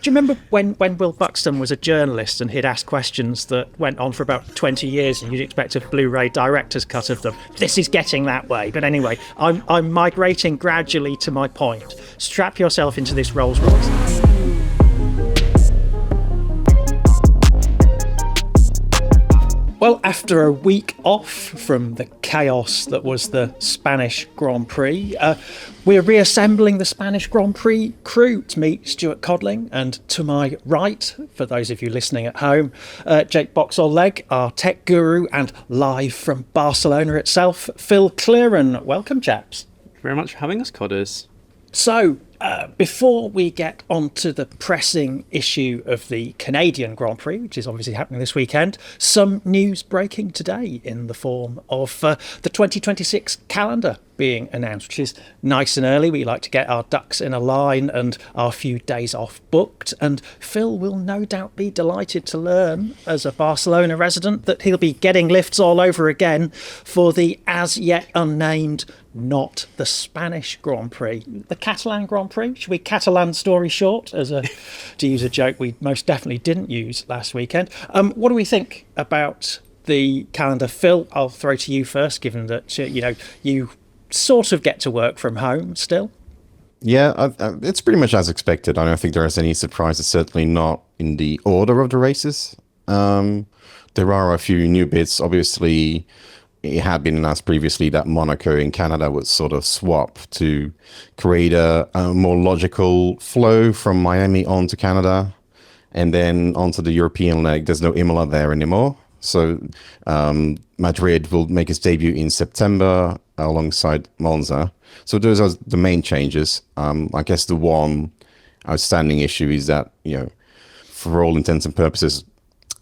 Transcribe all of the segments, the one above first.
Do you remember when Will Buxton was a journalist and he'd ask questions that went on for about 20 years and you'd expect a Blu-ray director's cut of them? This is getting that way. But anyway, I'm migrating gradually to my point. Strap yourself into this Rolls Royce. Well, after a week off from the chaos that was the Spanish Grand Prix, we're reassembling the Spanish Grand Prix crew to meet Stuart Codling, and to my right, for those of you listening at home, Jake Boxall-Legge, our tech guru, and live from Barcelona itself, Filip Clereen. Welcome, chaps. Thank you very much for having us, Codders. So, before we get on to the pressing issue of the Canadian Grand Prix, which is obviously happening this weekend, some news breaking today in the form of the 2026 calendar being announced, which is nice and early. We like to get our ducks in a line and our few days off booked. And Phil will no doubt be delighted to learn, as a Barcelona resident, that he'll be getting lifts all over again for the as yet unnamed, not the Spanish Grand Prix, the Catalan Grand Prix. Should we Catalan story short, to use a joke we most definitely didn't use last weekend? What do we think about the calendar? Phil, I'll throw to you first, given that you sort of get to work from home still. Yeah, it's pretty much as expected. I don't think there is any surprises, certainly not in the order of the races. There are a few new bits. Obviously, it had been announced previously that Monaco in Canada would sort of swap to create a more logical flow from Miami on to Canada and then onto the European leg. There's no Imola there anymore. So Madrid will make its debut in September alongside Monza. So those are the main changes. I guess the one outstanding issue is that, for all intents and purposes,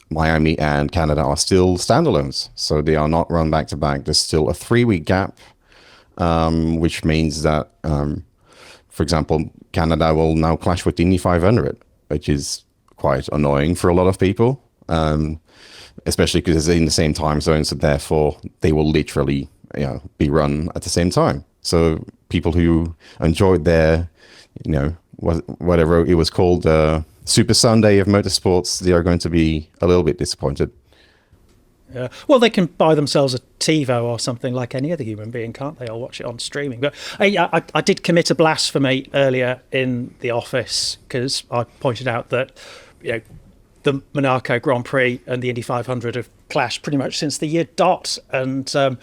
Miami and Canada are still standalones. So they are not run back to back. There's still a 3-week gap, which means that, for example, Canada will now clash with the Indy 500, which is quite annoying for a lot of people. Especially because it's in the same time zone, so therefore they will literally, be run at the same time. So people who enjoyed their, whatever it was called, Super Sunday of motorsports, they are going to be a little bit disappointed. Yeah. Well, they can buy themselves a TiVo or something like any other human being, can't they? Or watch it on streaming. But I did commit a blasphemy earlier in the office because I pointed out that, the Monaco Grand Prix and the Indy 500 have clashed pretty much since the year dot, and so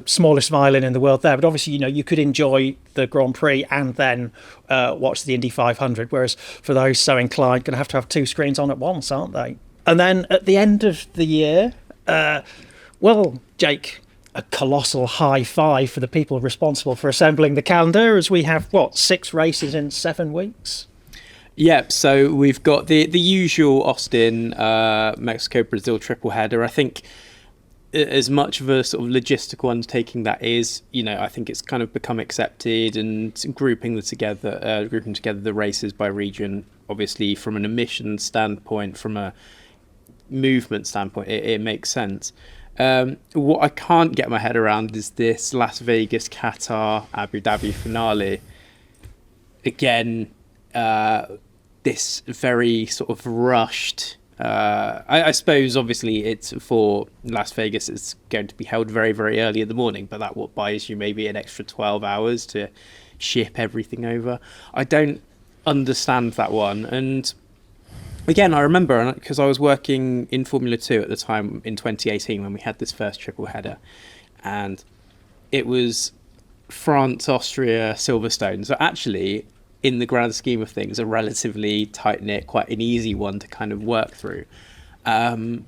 smallest violin in the world there. But obviously, you could enjoy the Grand Prix and then watch the Indy 500, whereas for those so inclined, going to have 2 screens on at once, aren't they? And then at the end of the year, Jake, a colossal high five for the people responsible for assembling the calendar, as we have, 6 races in 7 weeks? Yeah, so we've got the usual Austin, Mexico, Brazil triple header. I think as much of a sort of logistical undertaking that is, I think it's kind of become accepted, and grouping together the races by region, obviously from an emissions standpoint, from a movement standpoint, it makes sense. What I can't get my head around is this Las Vegas, Qatar, Abu Dhabi finale. Again, this very sort of rushed, I suppose obviously it's for Las Vegas, it's going to be held very, very early in the morning, but that what buys you maybe an extra 12 hours to ship everything over. I don't understand that one. And again, I remember, because I was working in Formula 2 at the time in 2018 when we had this first triple header, and it was France, Austria, Silverstone. So actually, in the grand scheme of things, a relatively tight-knit, quite an easy one to kind of work through. And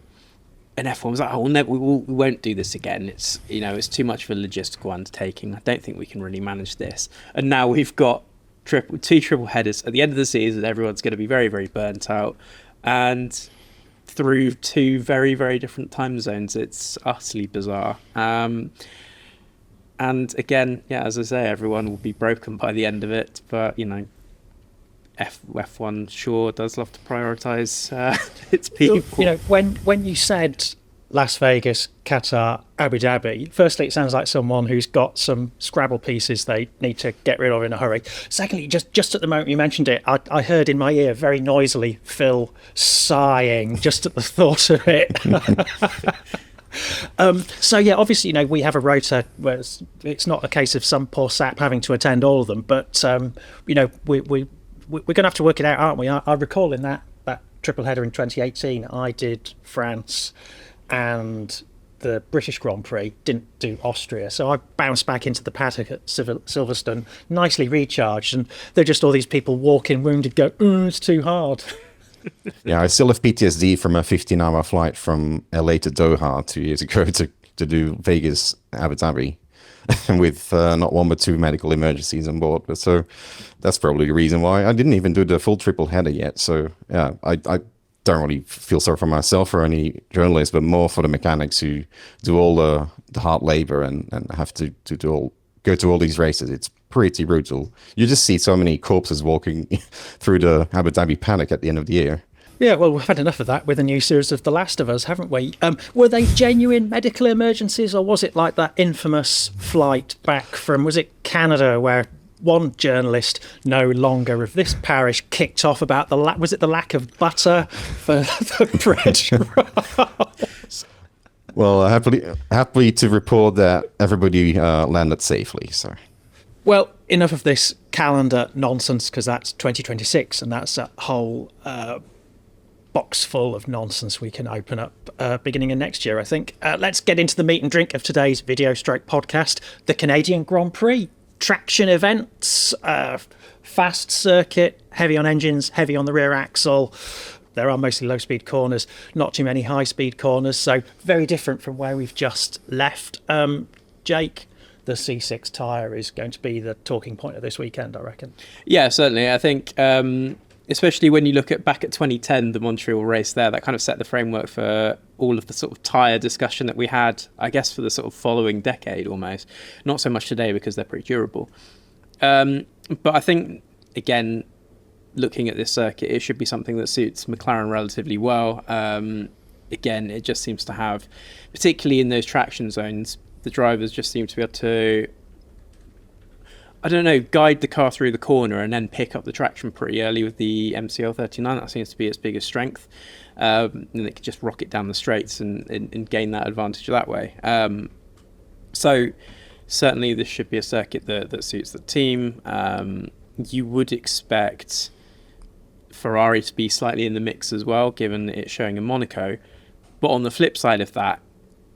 F1 was like, we won't do this again. It's, it's too much of a logistical undertaking. I don't think we can really manage this. And now we've got 2 triple headers at the end of the season. Everyone's going to be very, very burnt out. And through 2 very, very different time zones, it's utterly bizarre. And again, as I say, everyone will be broken by the end of it. But, F1 sure does love to prioritise its people. When you said Las Vegas, Qatar, Abu Dhabi. Firstly, it sounds like someone who's got some Scrabble pieces they need to get rid of in a hurry. Secondly, just at the moment you mentioned it, I heard in my ear very noisily Phil sighing just at the thought of it. So yeah, obviously, we have a rota where it's not a case of some poor sap having to attend all of them, but we're going to have to work it out, aren't we? I recall in that triple header in 2018, I did France and the British Grand Prix, didn't do Austria, so I bounced back into the paddock at Silverstone, nicely recharged, and there are just all these people walking wounded, go, it's too hard. Yeah, I still have PTSD from a 15-hour flight from LA to Doha 2 years ago to do Vegas, Abu Dhabi, with not one but two medical emergencies on board. But so that's probably the reason why I didn't even do the full triple header yet. So yeah, I don't really feel sorry for myself or any journalists, but more for the mechanics who do all the hard labor and have to go to all these races. It's pretty brutal. You just see so many corpses walking through the Abu Dhabi paddock at the end of the year. Yeah, well, we've had enough of that with the new series of The Last of Us, haven't we? Were they genuine medical emergencies, or was it like that infamous flight back from, was it Canada, where one journalist no longer of this parish kicked off about the lack of butter for the bread rolls? Well, happy to report that everybody landed safely. So, well, enough of this calendar nonsense, because that's 2026, and that's a whole box full of nonsense we can open up beginning of next year, I think. Let's get into the meat and drink of today's video stroke podcast, the Canadian Grand Prix. Traction events, fast circuit, heavy on engines, heavy on the rear axle. There are mostly low-speed corners, not too many high-speed corners, so very different from where we've just left. Jake, the C6 tyre is going to be the talking point of this weekend, I reckon. Yeah, certainly. I think, especially when you look back at 2010, the Montreal race there, that kind of set the framework for all of the sort of tyre discussion that we had, I guess, for the sort of following decade almost. Not so much today because they're pretty durable. But I think, again, looking at this circuit, it should be something that suits McLaren relatively well. Again, it just seems to have, particularly in those traction zones, the drivers just seem to be able to, I don't know, guide the car through the corner and then pick up the traction pretty early with the MCL 39. That seems to be its biggest strength. And they can just rocket down the straights and gain that advantage that way. So certainly this should be a circuit that suits the team. You would expect Ferrari to be slightly in the mix as well, given it's showing in Monaco. But on the flip side of that,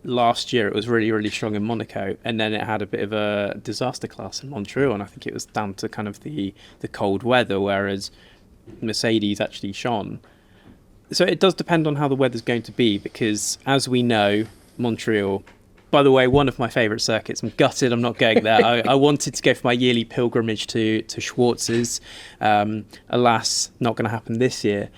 last year it was really, really strong in Monaco, and then it had a bit of a disaster class in Montreal, and I think it was down to kind of the cold weather, whereas Mercedes actually shone. So it does depend on how the weather's going to be, because as we know, Montreal, by the way, one of my favourite circuits. I'm gutted I'm not going there. I wanted to go for my yearly pilgrimage to Schwartz's. Alas, not going to happen this year.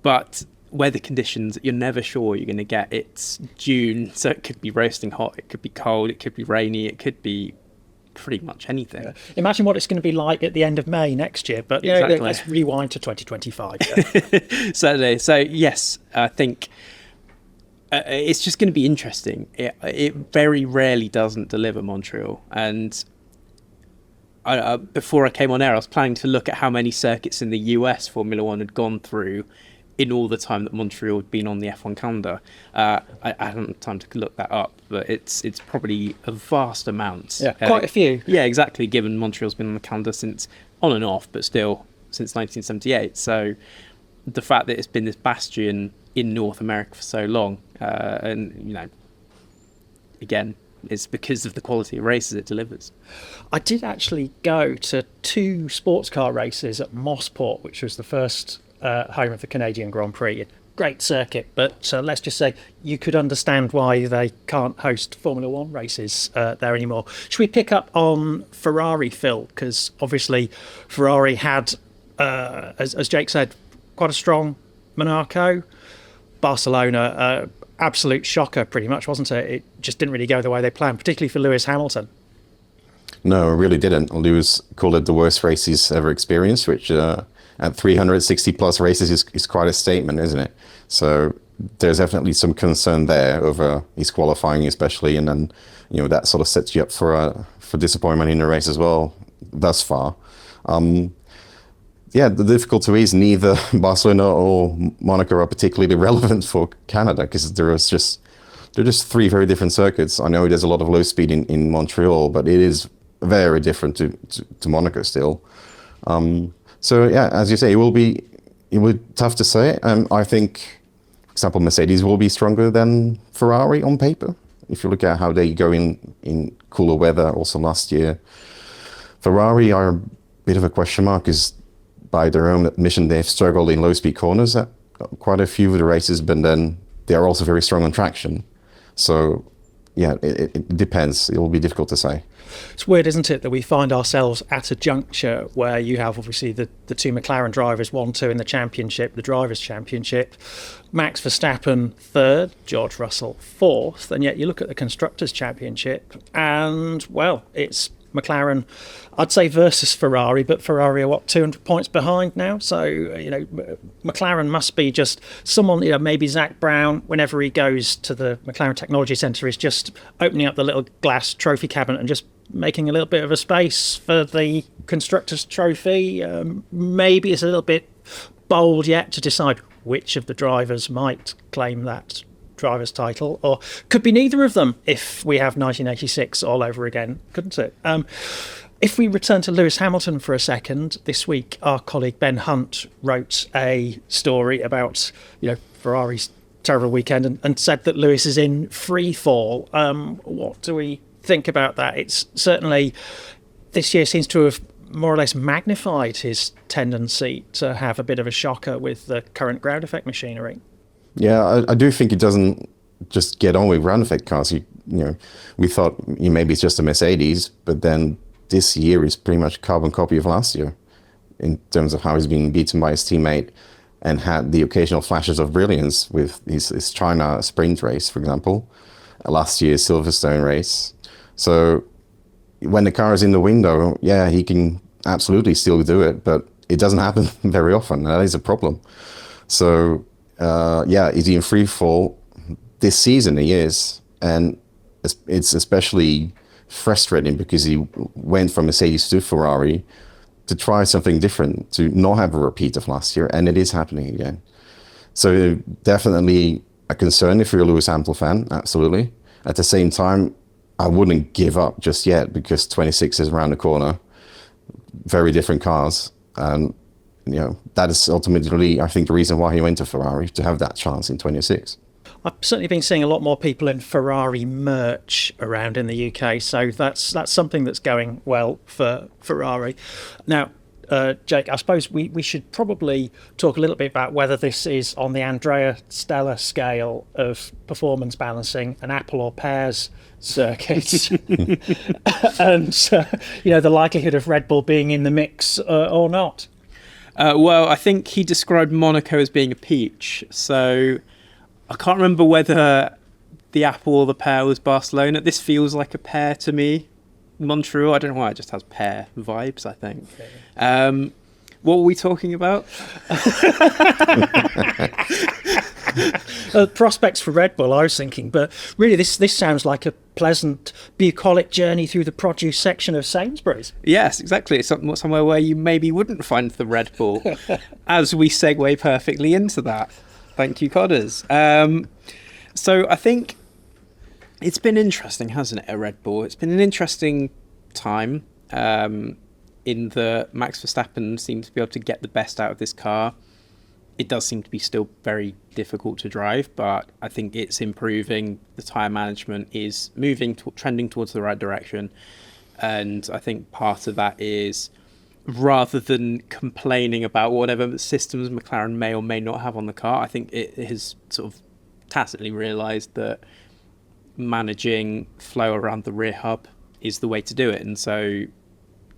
But weather conditions, you're never sure you're going to get. It's June, so it could be roasting hot, it could be cold, it could be rainy, it could be pretty much anything. Yeah. Imagine what it's going to be like at the end of May next year. But yeah, exactly. Let's rewind to 2025. Yeah. Certainly. So yes, I think it's just going to be interesting. It very rarely doesn't deliver, Montreal. And before I came on air, I was planning to look at how many circuits in the US Formula One had gone through in all the time that Montreal had been on the F1 calendar. I haven't had time to look that up, but it's probably a vast amount. Yeah, quite a few. Yeah, exactly, given Montreal's been on the calendar since, on and off, but still, since 1978. So the fact that it's been this bastion in North America for so long, and, again, it's because of the quality of races it delivers. I did actually go to 2 sports car races at Mossport, which was the first home of the Canadian Grand Prix. Great circuit, but let's just say you could understand why they can't host Formula One races there anymore. Should we pick up on Ferrari, Phil? Because obviously Ferrari had, as Jake said, quite a strong Monaco. Barcelona, absolute shocker pretty much, wasn't it? It just didn't really go the way they planned, particularly for Lewis Hamilton. No, it really didn't. Lewis called it the worst race he's ever experienced, which at 360 plus races is quite a statement, isn't it? So there's definitely some concern there over his qualifying, especially, and then that sort of sets you up for disappointment in the race as well. Thus far, yeah, the difficulty is neither Barcelona or Monaco are particularly relevant for Canada because they're just three very different circuits. I know there's a lot of low speed in Montreal, but it is very different to Monaco still. So yeah, as you say, it will be tough to say. I think, for example, Mercedes will be stronger than Ferrari on paper. If you look at how they go in cooler weather, also last year, Ferrari are a bit of a question mark because by their own admission, they've struggled in low-speed corners at quite a few of the races, but then they are also very strong on traction. So, yeah, it depends. It will be difficult to say. It's weird, isn't it, that we find ourselves at a juncture where you have obviously the two McLaren drivers, 1-2 in the championship, the Drivers' Championship, Max Verstappen third, George Russell fourth, and yet you look at the Constructors' Championship and, well, it's McLaren, I'd say, versus Ferrari, but Ferrari are 200 points behind now. So, McLaren must be just someone, maybe Zach Brown, whenever he goes to the McLaren Technology Centre, is just opening up the little glass trophy cabinet and just making a little bit of a space for the Constructors' Trophy. Maybe it's a little bit bold yet to decide which of the drivers might claim that driver's title, or could be neither of them if we have 1986 all over again, couldn't it? If we return to Lewis Hamilton for a second, this week our colleague Ben Hunt wrote a story about Ferrari's terrible weekend and said that Lewis is in free fall. What do we think about that? It's certainly, this year seems to have more or less magnified his tendency to have a bit of a shocker with the current ground effect machinery. Yeah, I do think he doesn't just get on with ground effect cars. We thought maybe it's just a Mercedes, but then this year is pretty much a carbon copy of last year in terms of how he's being beaten by his teammate and had the occasional flashes of brilliance with his China sprint race, for example, last year's Silverstone race. So when the car is in the window, yeah, he can absolutely still do it, but it doesn't happen very often. That is a problem. So, yeah, is he in free fall? This season he is, and it's especially frustrating because he went from Mercedes to Ferrari to try something different, to not have a repeat of last year, and it is happening again. So definitely a concern if you're a Lewis Hamilton fan, absolutely. At the same time, I wouldn't give up just yet because 26 is around the corner, very different cars, and that is ultimately, I think, the reason why he went to Ferrari, to have that chance in 26. I've certainly been seeing a lot more people in Ferrari merch around in the UK, so that's something that's going well for Ferrari. Now, Jake, I suppose we should probably talk a little bit about whether this is on the Andrea Stella scale of performance balancing, an apple or pears circuit, and the likelihood of Red Bull being in the mix or not. Well, I think he described Monaco as being a peach, so I can't remember whether the apple or the pear was Barcelona. This feels like a pear to me. Montreal, I don't know why, it just has pear vibes, I think. Okay. What were we talking about? Prospects for Red Bull, I was thinking, but really this sounds like a pleasant bucolic journey through the produce section of Sainsbury's. Yes, exactly. It's somewhere where you maybe wouldn't find the Red Bull, as we segue perfectly into that. Thank you, Codders. So I think it's been interesting, hasn't it, at Red Bull? It's been an interesting time in the Max Verstappen seems to be able to get the best out of this car. It does seem to be still very difficult to drive, but I think it's improving. The tyre management is trending towards the right direction. And I think part of that is, rather than complaining about whatever systems McLaren may or may not have on the car, I think it has sort of tacitly realised that managing flow around the rear hub is the way to do it. And so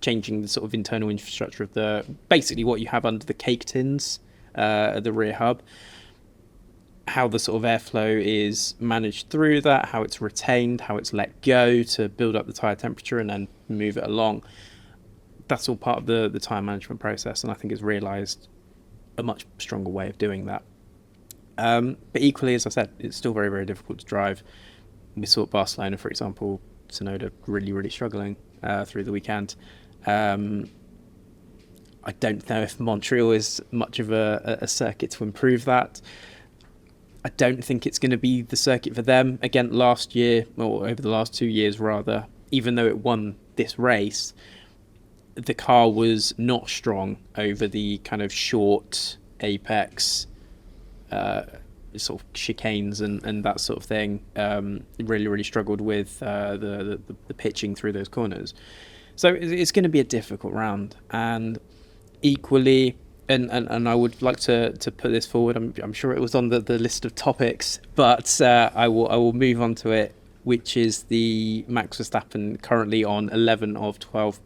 changing the sort of internal infrastructure of basically what you have under the cake tins at the rear hub, how the sort of airflow is managed through that, how it's retained, how it's let go to build up the tyre temperature and then move it along. That's all part of the tyre management process, and I think it's realised a much stronger way of doing that. But equally, as I said, it's still very, very difficult to drive. We saw at Barcelona, for example, Tsunoda really, really struggling through the weekend. I don't know if Montreal is much of a circuit to improve that. I don't think it's going to be the circuit for them. Again, last year, or over the last 2 years rather, even though it won this race, the car was not strong over the kind of short apex sort of chicanes and that sort of thing. Really, really struggled with the pitching through those corners. So it's going to be a difficult round. And equally, and I would like to put this forward. I'm sure it was on the list of topics, but I will move on to it, which is the Max Verstappen currently on 11 of 12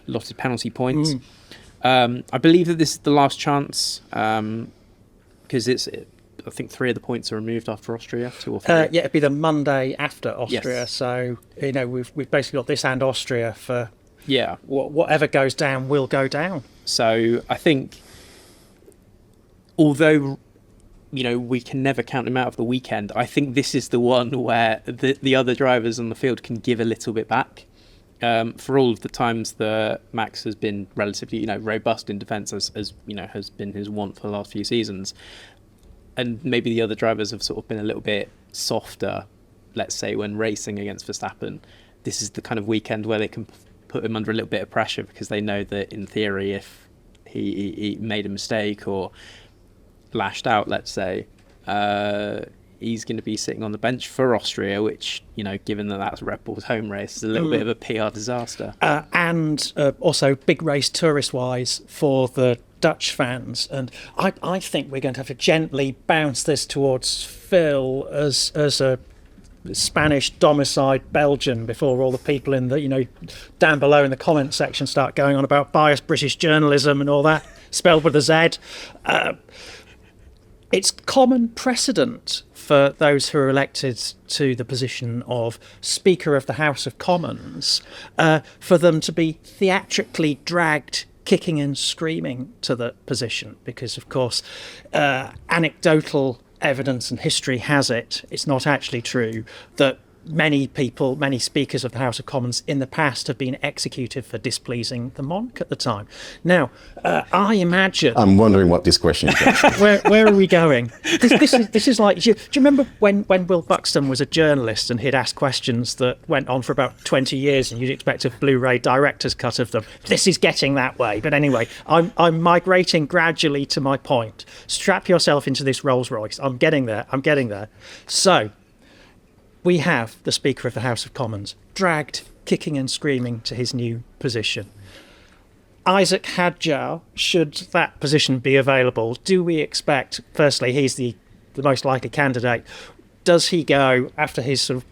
allotted penalty points. I believe that this is the last chance because I think 3 of the points are removed after Austria, 2 or 3. Yeah, it'd be the Monday after Austria. Yes. So we've basically got this and Austria for Yeah. whatever goes down will go down. So I think, although we can never count him out of the weekend, I think this is the one where the other drivers on the field can give a little bit back. For all of the times that Max has been relatively robust in defence, as has been his want for the last few seasons, and maybe the other drivers have sort of been a little bit softer, let's say, when racing against Verstappen. This is the kind of weekend where they can put him under a little bit of pressure, because they know that in theory, if he made a mistake or lashed out, let's say, he's going to be sitting on the bench for Austria, which, given that that's Red Bull's home race, is a little bit of a PR disaster. And also big race tourist-wise for the Dutch fans. And I think we're going to have to gently bounce this towards Phil as a Spanish domiciled Belgian before all the people in the down below in the comment section start going on about biased British journalism and all that, spelled with a Z. It's common precedent for those who are elected to the position of Speaker of the House of Commons for them to be theatrically dragged kicking and screaming to the position, because of course anecdotal evidence and history has it's not actually true, that many speakers of the House of Commons in the past have been executed for displeasing the monarch at the time. Now, I imagine... I'm wondering what this question is. Where are we going? This is like... Do you remember when Will Buxton was a journalist and he'd ask questions that went on for about 20 years and you'd expect a Blu-ray director's cut of them? This is getting that way. But anyway, I'm migrating gradually to my point. Strap yourself into this Rolls Royce. I'm getting there. So... we have the Speaker of the House of Commons dragged kicking and screaming to his new position. Isaac Hadjar, should that position be available, do we expect, firstly, he's the most likely candidate, does he go after his sort of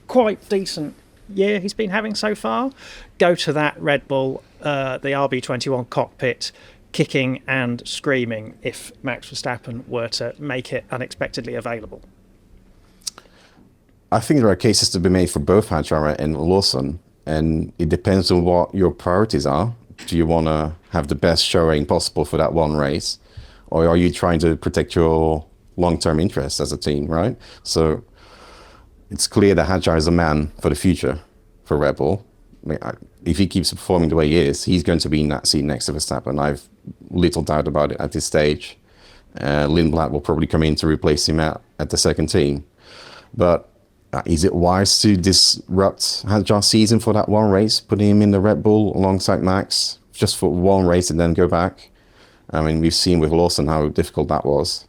quite decent year he's been having so far, go to that Red Bull, the RB21 cockpit, kicking and screaming if Max Verstappen were to make it unexpectedly available? I think there are cases to be made for both Hadjar and Lawson, and it depends on what your priorities are. Do you want to have the best showing possible for that one race, or are you trying to protect your long-term interests as a team, right? So it's clear that Hadjar is a man for the future for Red Bull. I mean, if he keeps performing the way he is, he's going to be in that seat next to Verstappen. I've little doubt about it at this stage. Lindblad will probably come in to replace him at the second team. But is it wise to disrupt Hadjar's season for that one race, putting him in the Red Bull alongside Max just for one race and then go back? I mean, we've seen with Lawson how difficult that was.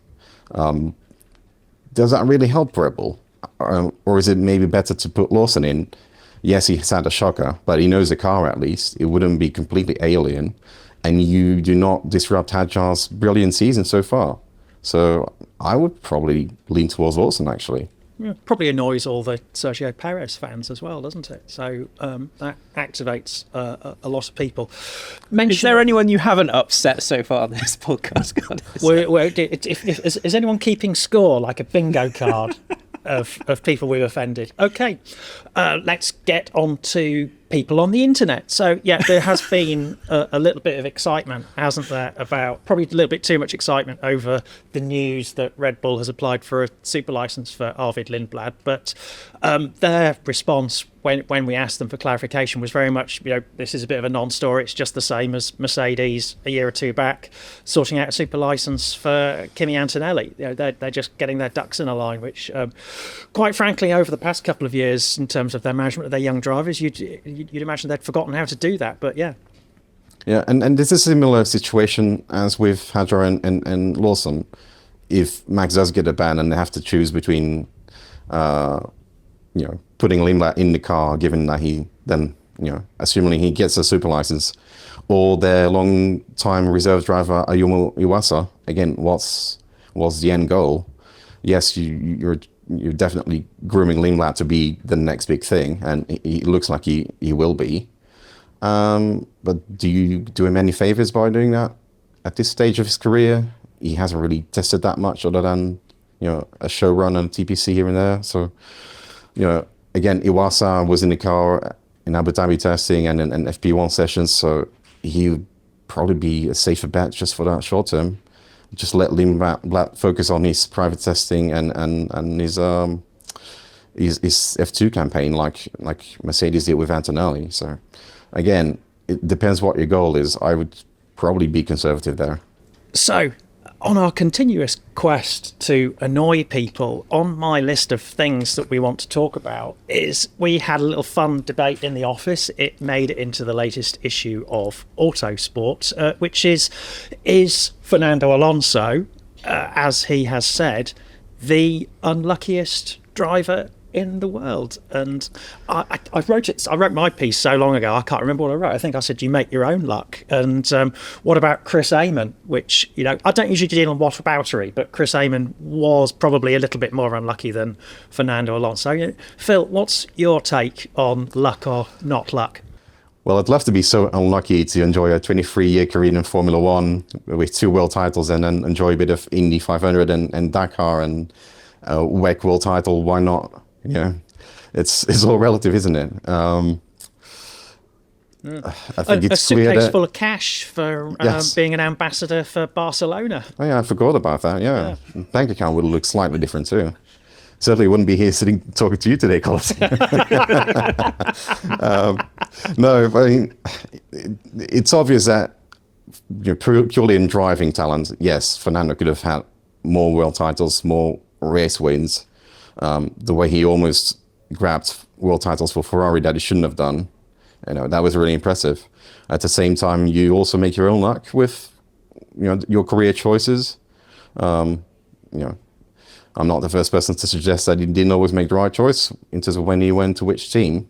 Does that really help Red Bull? Or is it maybe better to put Lawson in? Yes, he's had a shocker, but he knows the car at least. It wouldn't be completely alien. And you do not disrupt Hadjar's brilliant season so far. So I would probably lean towards Lawson, actually. Yeah, probably annoys all the Sergio Perez fans as well, doesn't it? So that activates a lot of people. Is there anyone you haven't upset so far on this podcast? Is anyone keeping score, like a bingo card of people we've offended? Okay, let's get on to people on the internet. So yeah, there has been a little bit of excitement, hasn't there, about probably a little bit too much excitement over the news that Red Bull has applied for a super license for Arvid Lindblad. But their response when we asked them for clarification was very much, this is a bit of a non-story. It's just the same as Mercedes a year or two back sorting out a super license for Kimi Antonelli. They're just getting their ducks in a line, which quite frankly, over the past couple of years, in terms of their management of their young drivers, you'd imagine they'd forgotten how to do that. But yeah. Yeah, and this is a similar situation as with Hadjar and Lawson. If Max does get a ban and they have to choose between putting Lindblad in the car, given that he then, assuming he gets a super license, or their long-time reserve driver Ayumu Iwasa, again, what's the end goal? Yes, you're definitely grooming Lindblad to be the next big thing, and he looks like he will be. But do you do him any favors by doing that? At this stage of his career, he hasn't really tested that much other than, a show run and a TPC here and there. So, again, Iwasa was in the car in Abu Dhabi testing and FP1 sessions, so he would probably be a safer bet just for that short term. Just let Lindblad focus on his private testing and his F2 campaign like Mercedes did with Antonelli. So again, it depends what your goal is. I would probably be conservative there. So, on our continuous quest to annoy people, on my list of things that we want to talk about is we had a little fun debate in the office. It made it into the latest issue of Autosport, which is Fernando Alonso, as he has said, the unluckiest driver in the world? And I wrote my piece so long ago, I can't remember what I wrote. I think I said you make your own luck. And what about Chris Amon, which, I don't usually deal on whataboutery, but Chris Amon was probably a little bit more unlucky than Fernando Alonso. Phil, what's your take on luck or not luck? Well, I'd love to be so unlucky to enjoy a 23-year career in Formula One with 2 world titles and then enjoy a bit of Indy 500 and Dakar and WEC world title. Why not? It's all relative, isn't it? I think it's a suitcase clear that, full of cash for being an ambassador for Barcelona. Oh yeah, I forgot about that. Yeah. Bank account would look slightly different too. Certainly wouldn't be here talking to you today, Colin. No, I mean, it's obvious that purely in driving talent, yes, Fernando could have had more world titles, more race wins. The way he almost grabbed world titles for Ferrari that he shouldn't have done, that was really impressive. At the same time, you also make your own luck with, your career choices. I'm not the first person to suggest that he didn't always make the right choice in terms of when he went to which team.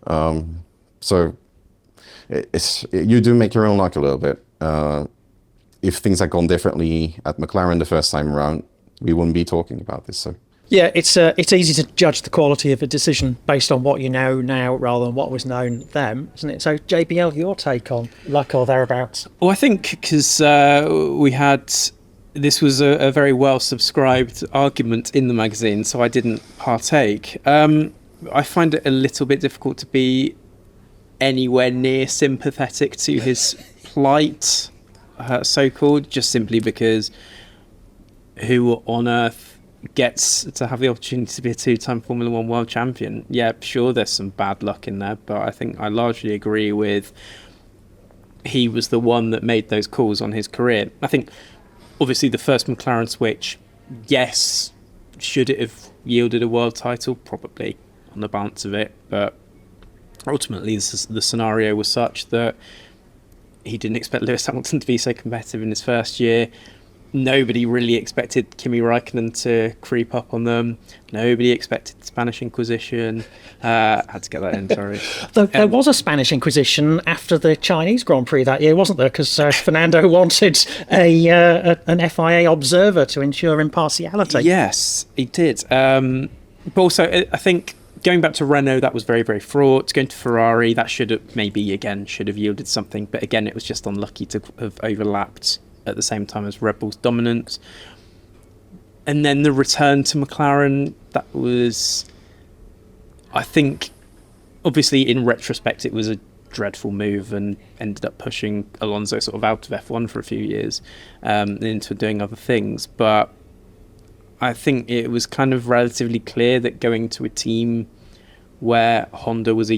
So you do make your own luck a little bit. If things had gone differently at McLaren the first time around, we wouldn't be talking about this. So. Yeah, it's easy to judge the quality of a decision based on what you know now rather than what was known then, isn't it? So, JBL, your take on luck or thereabouts? Well, I think because this was a very well-subscribed argument in the magazine, so I didn't partake. I find it a little bit difficult to be anywhere near sympathetic to his plight, so-called, just simply because who on earth gets to have the opportunity to be a 2-time Formula One world champion? Yeah, sure, there's some bad luck in there, but I think I largely agree with he was the one that made those calls on his career. I think, obviously, the first McLaren switch, yes, should it have yielded a world title? Probably, on the balance of it, but ultimately the scenario was such that he didn't expect Lewis Hamilton to be so competitive in his first year. Nobody really expected Kimi Räikkönen to creep up on them. Nobody expected the Spanish Inquisition. Had to get that in, sorry. There was a Spanish Inquisition after the Chinese Grand Prix that year, wasn't there? Because Fernando wanted an FIA observer to ensure impartiality. Yes, he did. But also, I think going back to Renault, that was very, very fraught. Going to Ferrari, that should have yielded something. But again, it was just unlucky to have overlapped at the same time as Red Bull's dominance. And then the return to McLaren, that was, I think, obviously, in retrospect, it was a dreadful move and ended up pushing Alonso sort of out of F1 for a few years into doing other things. But I think it was kind of relatively clear that going to a team where Honda was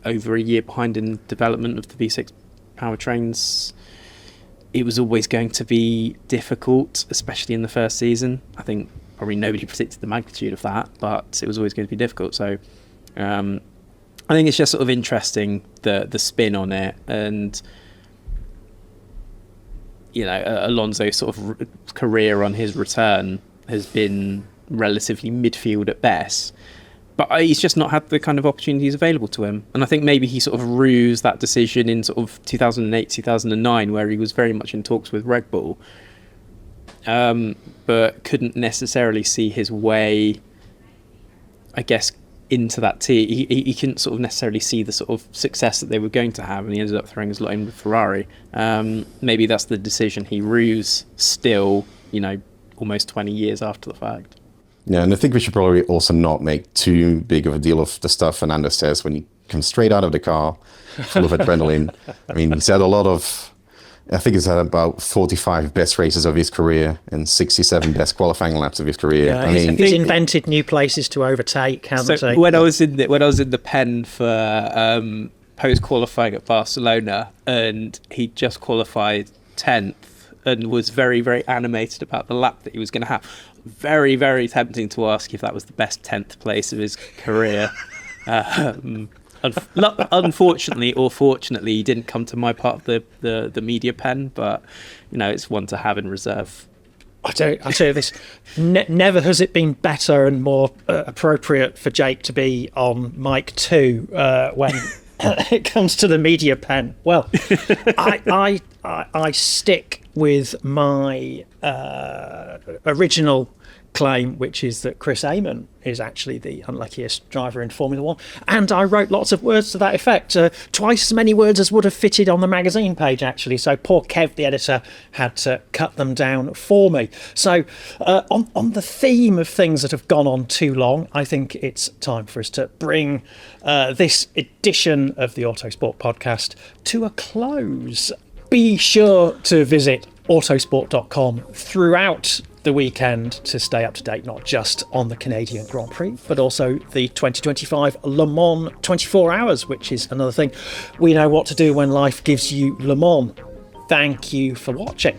over a year behind in development of the V6 powertrains, it was always going to be difficult, especially in the first season. I think probably nobody predicted the magnitude of that, but it was always going to be difficult. So I think it's just sort of interesting, the spin on it. And, you know, Alonso's sort of career on his return has been relatively midfield at best. But he's just not had the kind of opportunities available to him. And I think maybe he sort of rused that decision in sort of 2008, 2009, where he was very much in talks with Red Bull, but couldn't necessarily see his way, I guess, into that team. He couldn't sort of necessarily see the sort of success that they were going to have, and he ended up throwing his lot in with Ferrari. Maybe that's the decision he ruse still, you know, almost 20 years after the fact. Yeah, and I think we should probably also not make too big of a deal of the stuff Fernando says when he comes straight out of the car, full of adrenaline. I mean, he's had a lot of, I think he's had about 45 best races of his career and 67 best qualifying laps of his career. Yeah, I mean, he's invented new places to overtake, hasn't he? When I was in the pen for post qualifying at Barcelona, and he just qualified 10th and was very, very animated about the lap that he was going to have. Very, very tempting to ask if that was the best 10th place of his career. Unfortunately or fortunately, he didn't come to my part of the media pen, but you know, it's one to have in reserve. I tell you this, never has it been better and more appropriate for Jake to be on mic 2 when it comes to the media pen. Well, I stick with my original claim, which is that Chris Amon is actually the unluckiest driver in Formula 1. And I wrote lots of words to that effect, twice as many words as would have fitted on the magazine page, actually. So poor Kev, the editor, had to cut them down for me. So on the theme of things that have gone on too long, I think it's time for us to bring this edition of the Autosport podcast to a close. Be sure to visit autosport.com throughout the weekend to stay up to date, not just on the Canadian Grand Prix, but also the 2025 Le Mans 24 hours, which is another thing. We know what to do when life gives you Le Mans. Thank you for watching.